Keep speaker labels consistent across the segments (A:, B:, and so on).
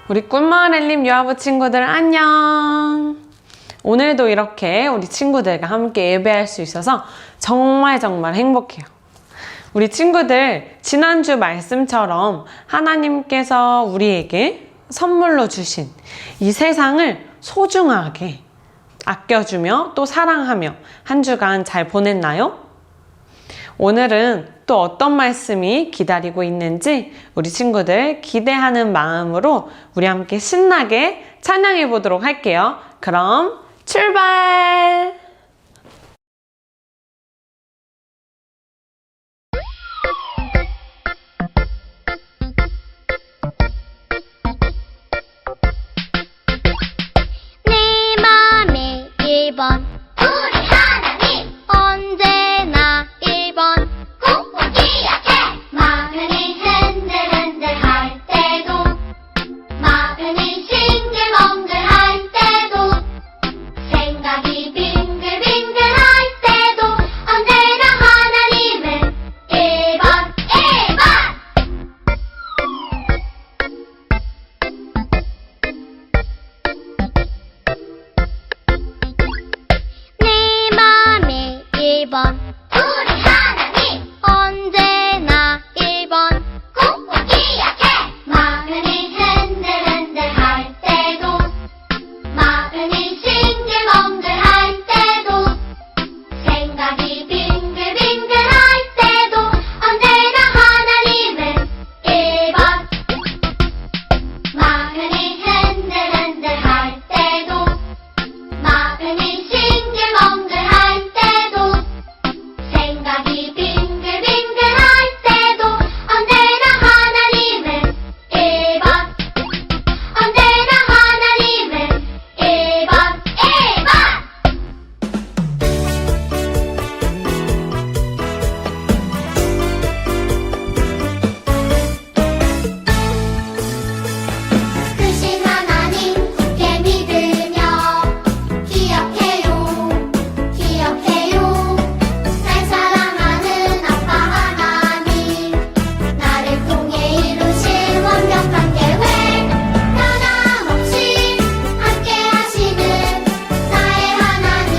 A: 우리 꿀마을 헬림 유아부 친구들 안녕! 오늘도 이렇게 우리 친구들과 함께 예배할 수 있어서 정말 행복해요. 우리 친구들, 지난주 말씀처럼 하나님께서 우리에게 선물로 주신 이 세상을 소중하게 아껴주며 또 사랑하며 한 주간 잘 보냈나요? 오늘은 또 어떤 말씀이 기다리고 있는지 우리 친구들 기대하는 마음으로 우리 함께 신나게 찬양해 보도록 할게요. 그럼 출발!
B: 내 맘에 1번 우리 하나님 언제나 1번 꼭 기억해. 마음이 흔들흔들 할 때도 마음이 싱글벙글 할 때도 생각이 빙글빙글 할 때도 언제나 하나님은 1번 1번. 내 맘에 1번 우리 하나님 언제나 1번 꼭 기억해. 마음이 흔들흔들 할 때도 마음이 싱글벙글 할 때도 생각이 빙글빙글 할 때도 언제나 하나님은 1번. 마음이 흔들흔들 할 때도 마음이 싱글벙글 할 때도 생각이 빙글빙글 할 때도 언제나 하나님은 1번. 언제나 하나님은 1번 1번. 크신 하나님 굳게 믿으며 기억해요 기억해요. 날 사랑하는 아빠 하나님 나를 통해 이루신 완벽한 계획 변함없이 함께 하시는 나의 하나님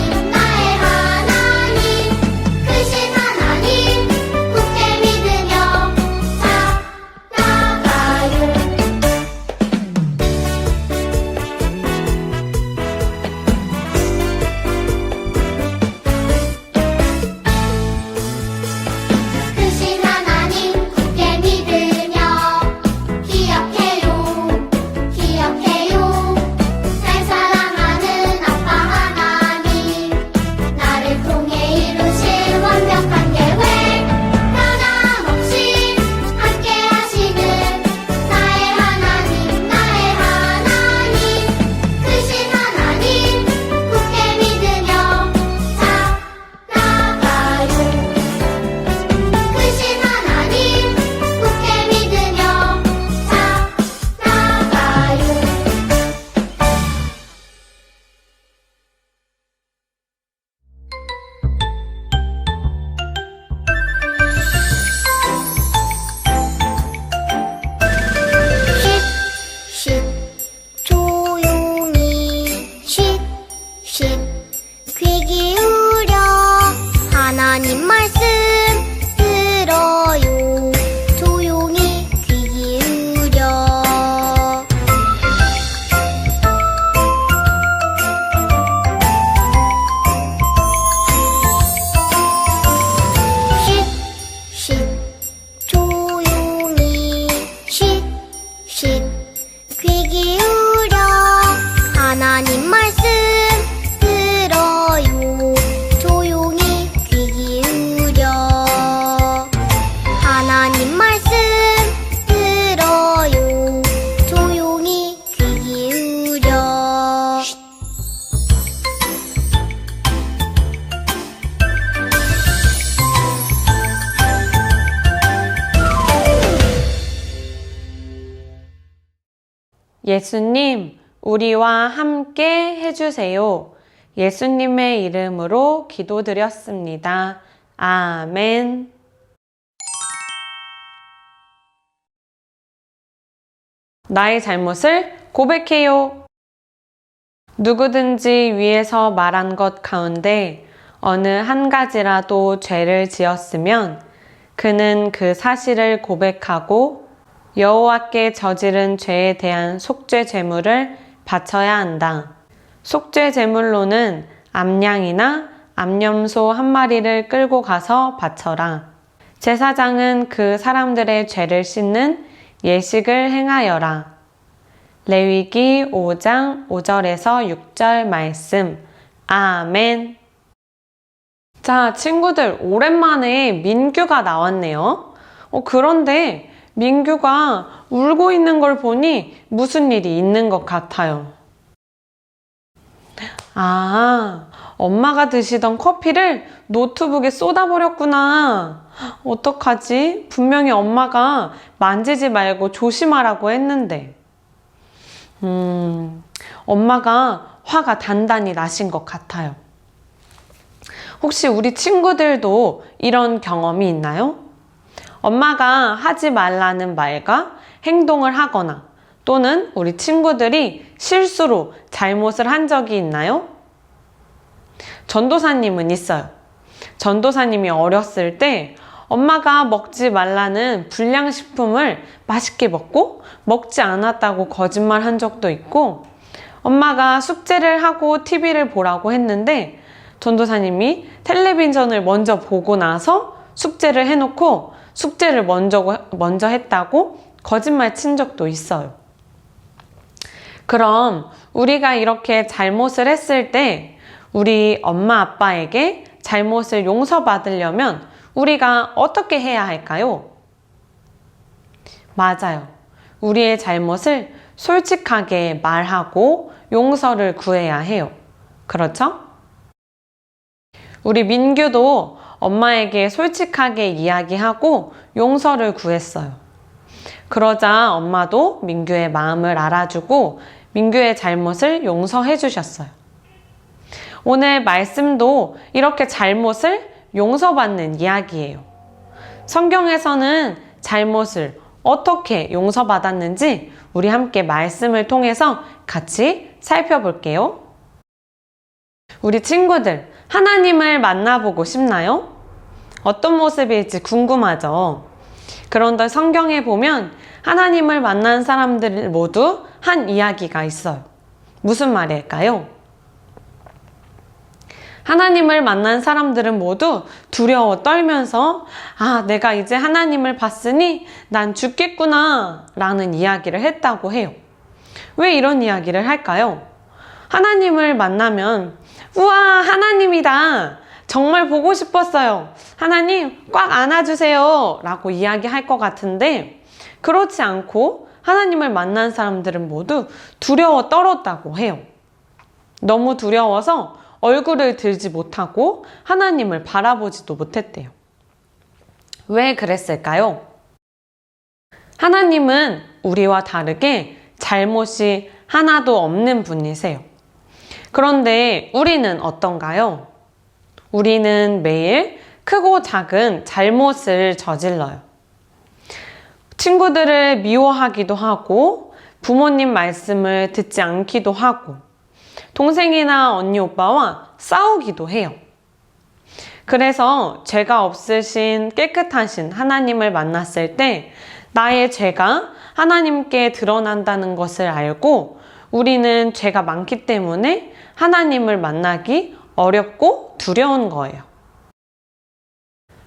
B: 크신 하나님 굳게 믿으며 살아가요. 크신 하나님 굳게 믿으며 기억해요 기억해요. 날 사랑하는 아빠 하나님 나를 통해 이루신 완벽한 계획 변함없이 함께 하시는 나의 하나님 크신 하나님 굳게 믿으며 살아가요. 크신 하나님 굳게 믿으며 살아가요. 쉿, 조용히 쉿, 귀 기울여 하나님 말씀 들어요. 조용히 귀 기울여. 쉿, 조용히 쉿, 귀 기울여 하나님 말씀 들어요. 조용히 귀 기울여. 하나님 말씀 들어요. 조용히 귀 기울여.
A: 예수님, 우리와 함께 해주세요. 예수님의 이름으로 기도드렸습니다. 아멘. 나의 잘못을 고백해요. 누구든지 위에서 말한 것 가운데 어느 한 가지라도 죄를 지었으면 그는 그 사실을 고백하고 여호와께 저지른 죄에 대한 속죄 제물을 바쳐야 한다. 속죄 제물로는 암양이나 암염소 한 마리를 끌고 가서 바쳐라. 제사장은 그 사람들의 죄를 씻는 예식을 행하여라. 레위기 5장 5절에서 6절 말씀. 아멘. 자, 친구들, 오랜만에 민규가 나왔네요. 그런데 민규가 울고 있는 걸 보니 무슨 일이 있는 것 같아요. 아, 엄마가 드시던 커피를 노트북에 쏟아버렸구나. 어떡하지? 분명히 엄마가 만지지 말고 조심하라고 했는데. 엄마가 화가 단단히 나신 것 같아요. 혹시 우리 친구들도 이런 경험이 있나요? 엄마가 하지 말라는 말과 행동을 하거나 또는 우리 친구들이 실수로 잘못을 한 적이 있나요? 전도사님은 있어요. 전도사님이 어렸을 때 엄마가 먹지 말라는 불량식품을 맛있게 먹고 먹지 않았다고 거짓말한 적도 있고, 엄마가 숙제를 하고 TV를 보라고 했는데 전도사님이 텔레비전을 먼저 보고 나서 숙제를 해놓고 숙제를 먼저 했다고 거짓말 친 적도 있어요. 그럼 우리가 이렇게 잘못을 했을 때 우리 엄마 아빠에게 잘못을 용서받으려면 우리가 어떻게 해야 할까요? 맞아요. 우리의 잘못을 솔직하게 말하고 용서를 구해야 해요. 그렇죠? 우리 민규도 엄마에게 솔직하게 이야기하고 용서를 구했어요. 그러자 엄마도 민규의 마음을 알아주고 민규의 잘못을 용서해 주셨어요. 오늘 말씀도 이렇게 잘못을 용서받는 이야기예요. 성경에서는 잘못을 어떻게 용서받았는지 우리 함께 말씀을 통해서 같이 살펴볼게요. 우리 친구들, 하나님을 만나보고 싶나요? 어떤 모습일지 궁금하죠? 그런데 성경에 보면 하나님을 만난 사람들 모두 한 이야기가 있어요. 무슨 말일까요? 하나님을 만난 사람들은 모두 두려워 떨면서 내가 이제 하나님을 봤으니 난 죽겠구나 라는 이야기를 했다고 해요. 왜 이런 이야기를 할까요? 하나님을 만나면 우와, 하나님이다. 정말 보고 싶었어요. 하나님 꽉 안아주세요 라고 이야기할 것 같은데, 그렇지 않고 하나님을 만난 사람들은 모두 두려워 떨었다고 해요. 너무 두려워서 얼굴을 들지 못하고 하나님을 바라보지도 못했대요. 왜 그랬을까요? 하나님은 우리와 다르게 잘못이 하나도 없는 분이세요. 그런데 우리는 어떤가요? 우리는 매일 크고 작은 잘못을 저질러요. 친구들을 미워하기도 하고 부모님 말씀을 듣지 않기도 하고 동생이나 언니 오빠와 싸우기도 해요. 그래서 죄가 없으신 깨끗하신 하나님을 만났을 때 나의 죄가 하나님께 드러난다는 것을 알고 우리는 죄가 많기 때문에 하나님을 만나기 어렵고 두려운 거예요.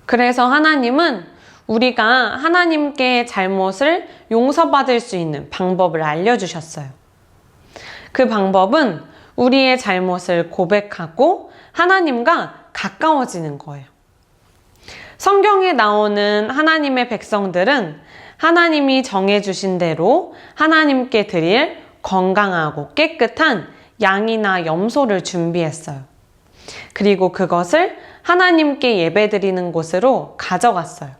A: 그래서 하나님은 우리가 하나님께 잘못을 용서받을 수 있는 방법을 알려주셨어요. 그 방법은 우리의 잘못을 고백하고 하나님과 가까워지는 거예요. 성경에 나오는 하나님의 백성들은 하나님이 정해주신 대로 하나님께 드릴 건강하고 깨끗한 양이나 염소를 준비했어요. 그리고 그것을 하나님께 예배드리는 곳으로 가져갔어요.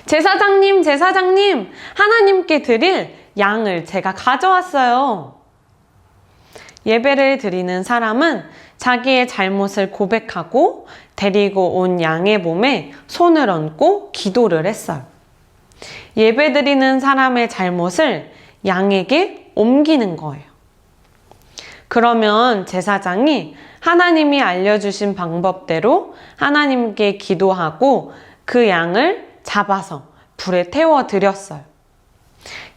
A: 제사장님, 하나님께 드릴 양을 제가 가져왔어요. 예배를 드리는 사람은 자기의 잘못을 고백하고 데리고 온 양의 몸에 손을 얹고 기도를 했어요. 예배드리는 사람의 잘못을 양에게 옮기는 거예요. 그러면 제사장이 하나님이 알려주신 방법대로 하나님께 기도하고 그 양을 잡아서 불에 태워 드렸어요.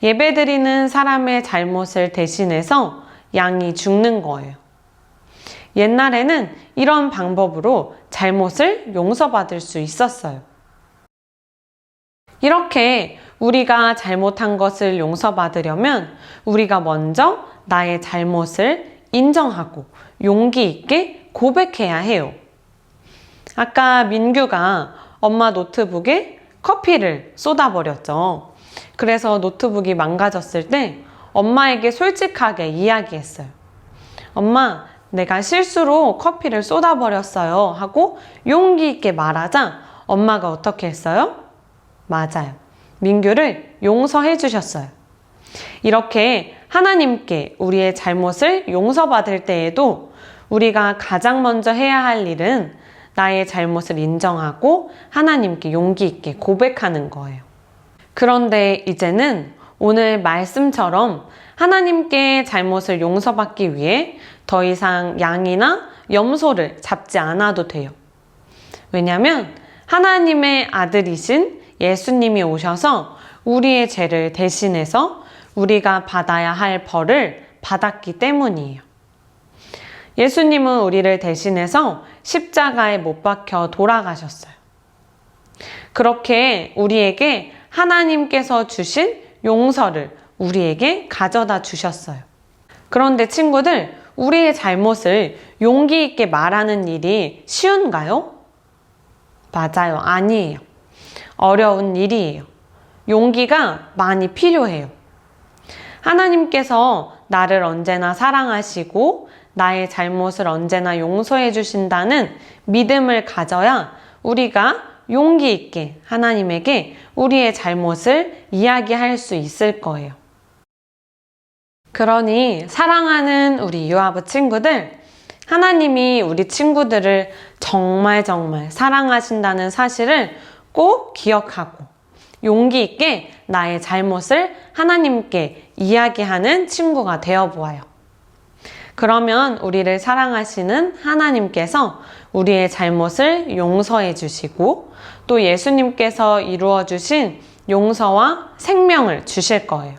A: 예배드리는 사람의 잘못을 대신해서 양이 죽는 거예요. 옛날에는 이런 방법으로 잘못을 용서받을 수 있었어요. 이렇게 우리가 잘못한 것을 용서받으려면 우리가 먼저 나의 잘못을 인정하고 용기 있게 고백해야 해요. 아까 민규가 엄마 노트북에 커피를 쏟아버렸죠. 그래서 노트북이 망가졌을 때 엄마에게 솔직하게 이야기했어요. 엄마, 내가 실수로 커피를 쏟아버렸어요 하고 용기 있게 말하자 엄마가 어떻게 했어요? 맞아요. 민규를 용서해 주셨어요. 이렇게 하나님께 우리의 잘못을 용서받을 때에도 우리가 가장 먼저 해야 할 일은 나의 잘못을 인정하고 하나님께 용기 있게 고백하는 거예요. 그런데 이제는 오늘 말씀처럼 하나님께 잘못을 용서받기 위해 더 이상 양이나 염소를 잡지 않아도 돼요. 왜냐하면 하나님의 아들이신 예수님이 오셔서 우리의 죄를 대신해서 우리가 받아야 할 벌을 받았기 때문이에요. 예수님은 우리를 대신해서 십자가에 못 박혀 돌아가셨어요. 그렇게 우리에게 하나님께서 주신 용서를 우리에게 가져다 주셨어요. 그런데 친구들, 우리의 잘못을 용기 있게 말하는 일이 쉬운가요? 맞아요. 아니에요. 어려운 일이에요. 용기가 많이 필요해요. 하나님께서 나를 언제나 사랑하시고 나의 잘못을 언제나 용서해 주신다는 믿음을 가져야 우리가 용기 있게 하나님에게 우리의 잘못을 이야기할 수 있을 거예요. 그러니 사랑하는 우리 유아부 친구들, 하나님이 우리 친구들을 정말 사랑하신다는 사실을 꼭 기억하고 용기 있게 나의 잘못을 하나님께 이야기하는 친구가 되어 보아요. 그러면 우리를 사랑하시는 하나님께서 우리의 잘못을 용서해 주시고 또 예수님께서 이루어 주신 용서와 생명을 주실 거예요.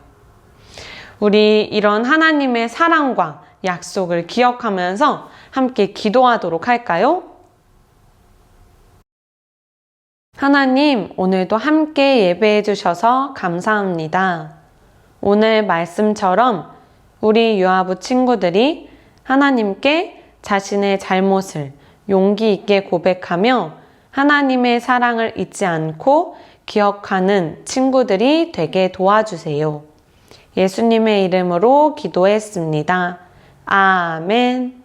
A: 우리 이런 하나님의 사랑과 약속을 기억하면서 함께 기도하도록 할까요? 하나님, 오늘도 함께 예배해 주셔서 감사합니다. 오늘 말씀처럼 우리 유아부 친구들이 하나님께 자신의 잘못을 용기 있게 고백하며 하나님의 사랑을 잊지 않고 기억하는 친구들이 되게 도와주세요. 예수님의 이름으로 기도했습니다. 아멘.